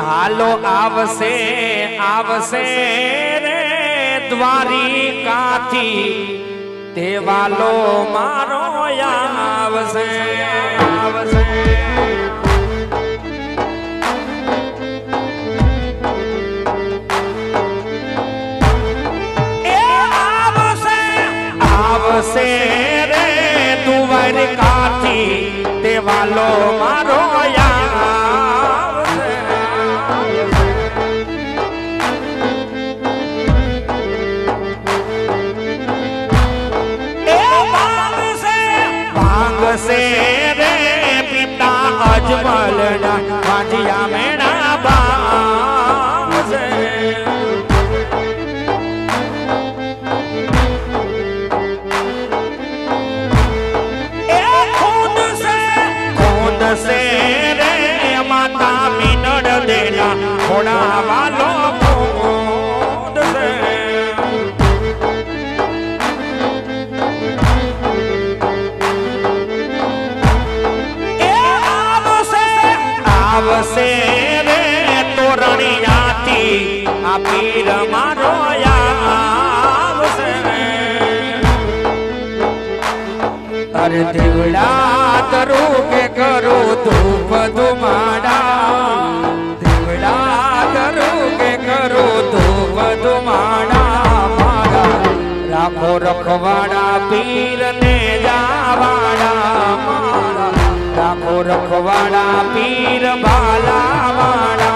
હાલો આવશે આવશે રે દ્વારિકાથી દેવાલો મારો આવશે આવશે આવશે રે દ્વારિકાથી દેવાલો મારો से रे पिता अजमल ना भाजिया मेरा बाप से खून से रे माता मिनड़ देना थोड़ा वालों खून से आवसे रे तोरणियाती आ पीर मारो आवसे अरे देवड़ा करू के करो धूप धुमाड़ा देवड़ा करू के करो धूप धुमाड़ा मारा राखो रखवाड़ा पीर ने जावाड़ा मारा राखो रखवाड़ा पीर बालावाड़ा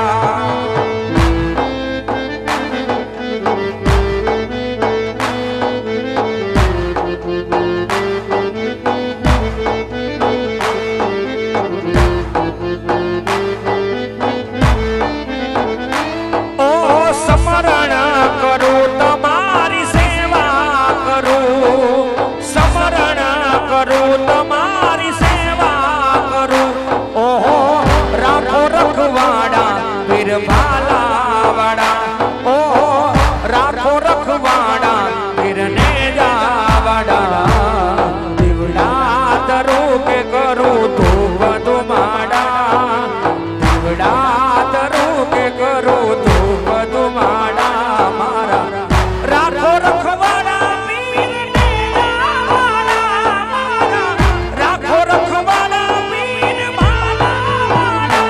ओ समरण करो तमारी सेवा करो समरण करो तमारी सेवा करो ओहो राखो रखवाड़ा पीर बालावाड़ा ओहो राखो रखवाड़ा पीर ने जावाड़ा दिवड़ा दरो के करो धूप धुमाड़ा दिवड़ा दरो के करो धूप धुमाड़ा मारा राखो रखवाड़ा पीर ने जावाड़ा मारा राखो रखवाड़ा पीर बालावाड़ा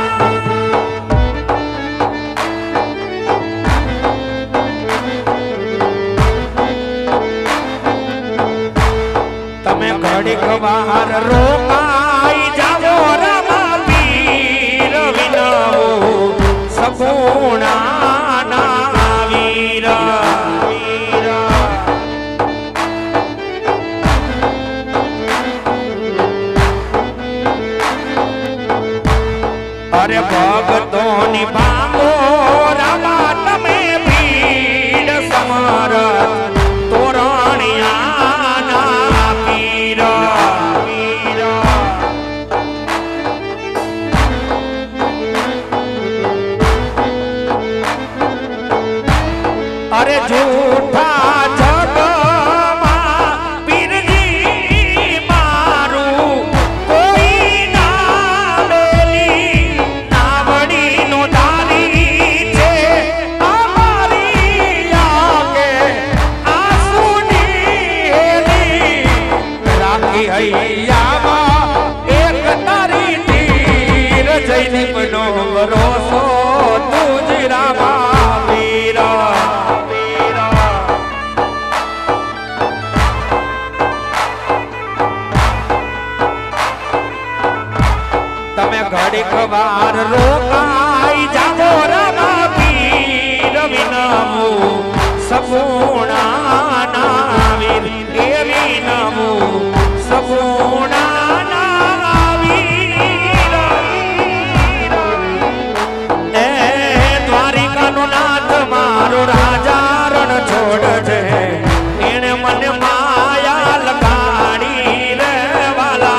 तमे घड़ीक बाहर रोकाई जावो रमा पीर विनाओ सगुणा ना वीर अरे भगतों नि बांगो रमा तमे भीड़ समरथ तोरणिया ना पीर अरे झूठा जग पीरजी मारू कोई ना बेली नावड़ी नो डाली छे अमारी आके आंसुनी हेली राखी हैयामा एक तारी तीर जैनी बनो भरोसो तुझ रामा वीरा तमे घड़ीक बार रोकाई जावो रमा पीर विनामो सगुणा ना वीर ए विनामो सगुणा ना वीर ए द्वारिका नो नाथ मारो राजा रण छोड़ छे एने मन माया लगाड़ी रे वाला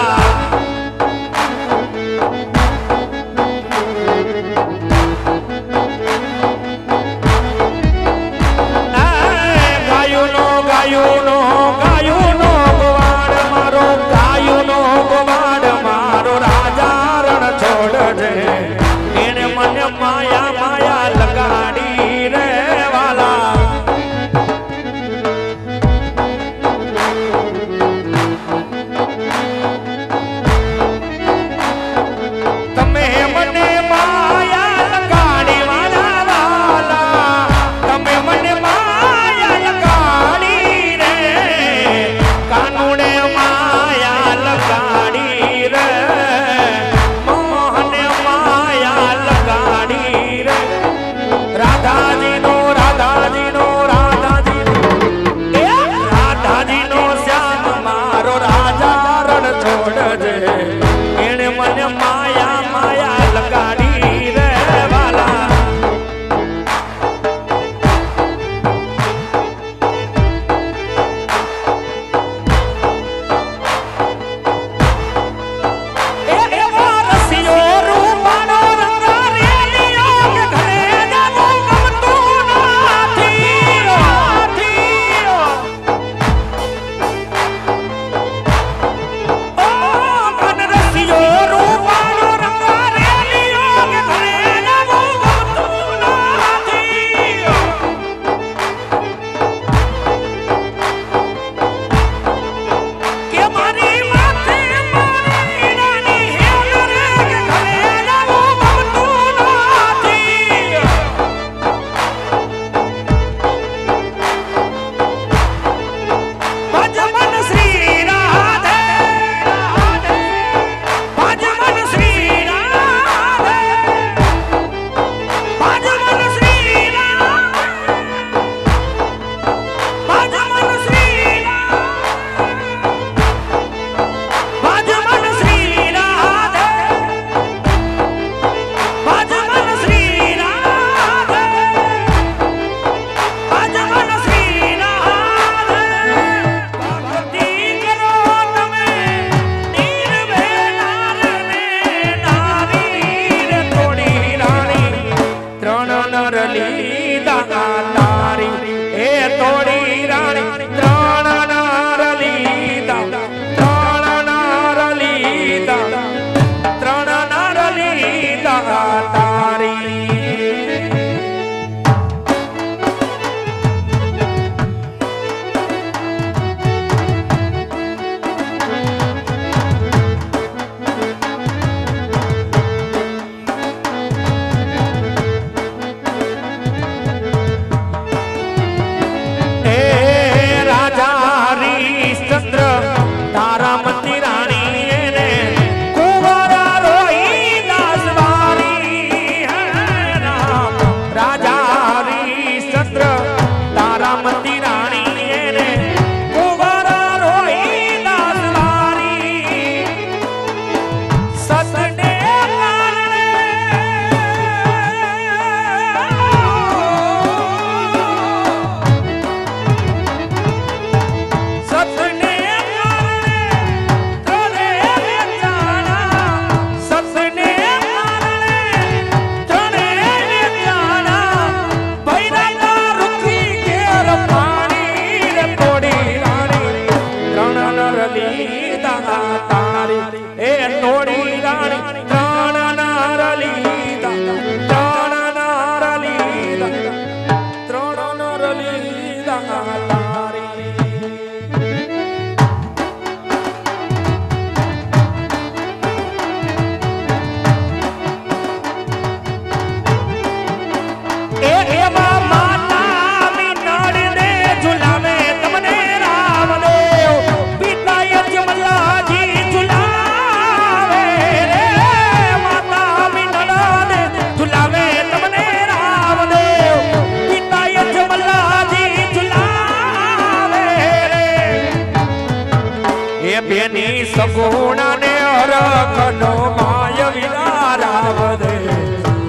સગુણા ને હરખનો માય વિલારા વધે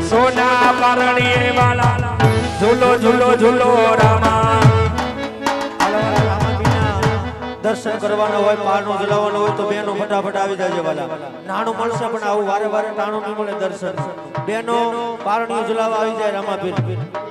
સોના પરણીએ વાલા ઝૂલો ઝૂલો ઝૂલો રામા દર્શન કરવાના હોય પારણું ઝુલાવવાનું હોય તો બેનો ફટાફટ આવી જાય વાલા નાનું મળશે પણ આવું વારે વારે ટાણું નહીં મળે દર્શન બેનો પારણું ઝુલાવા આવી જાય રામાપીર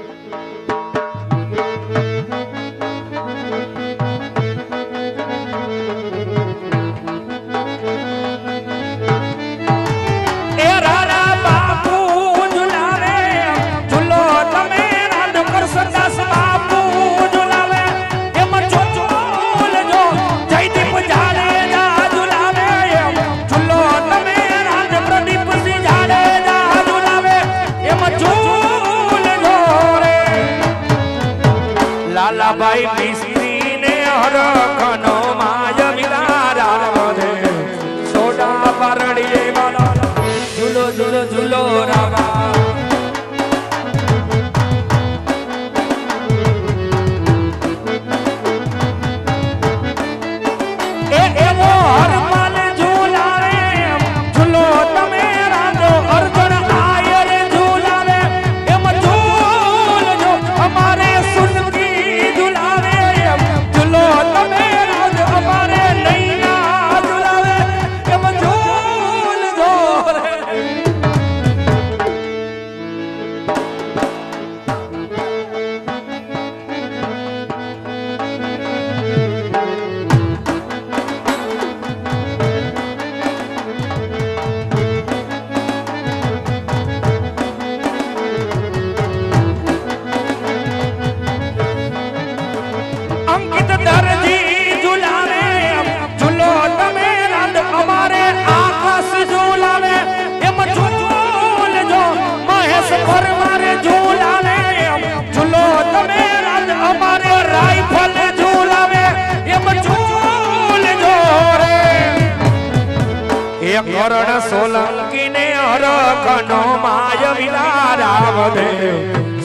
લાલાભાઈ મિસ્ત્રી ને હરખનો માય વિલારા વધે સોડા પરણીએ વાલા ઝૂલો ઝૂલો ઝૂલો રામા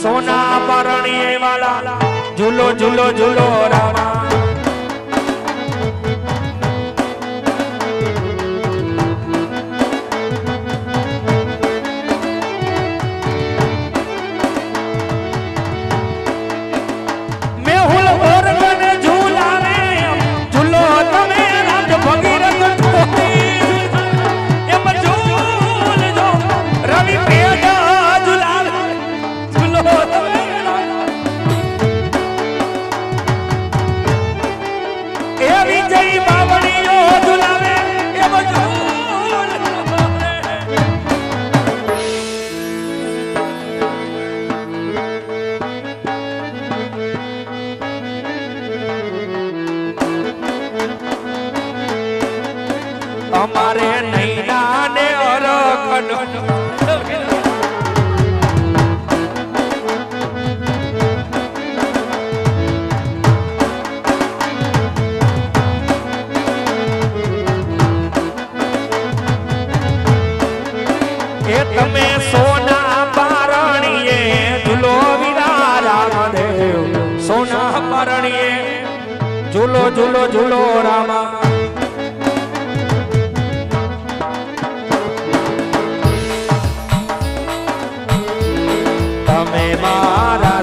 સોના પરણીએ વાલા ઝૂલો ઝૂલો ઝૂલો રામા મેહુલ ઓરગન ઝૂલાવે ઝૂલો તમે રાજ ભગીરથ ઠોકી એમ ઝૂલજો રવિ પેડા ઝૂલાવે ઝૂલો તમે એ વિજય બાવળીઓ ઝૂલાવે એમ ઝૂલ અમારે નૈના ને અરખનો એ તમે સોના પારણીએ ઝૂલો વિરા રામદેવ સોના પારણીએ ઝૂલો ઝૂલો ઝૂલો રામા તમે મારા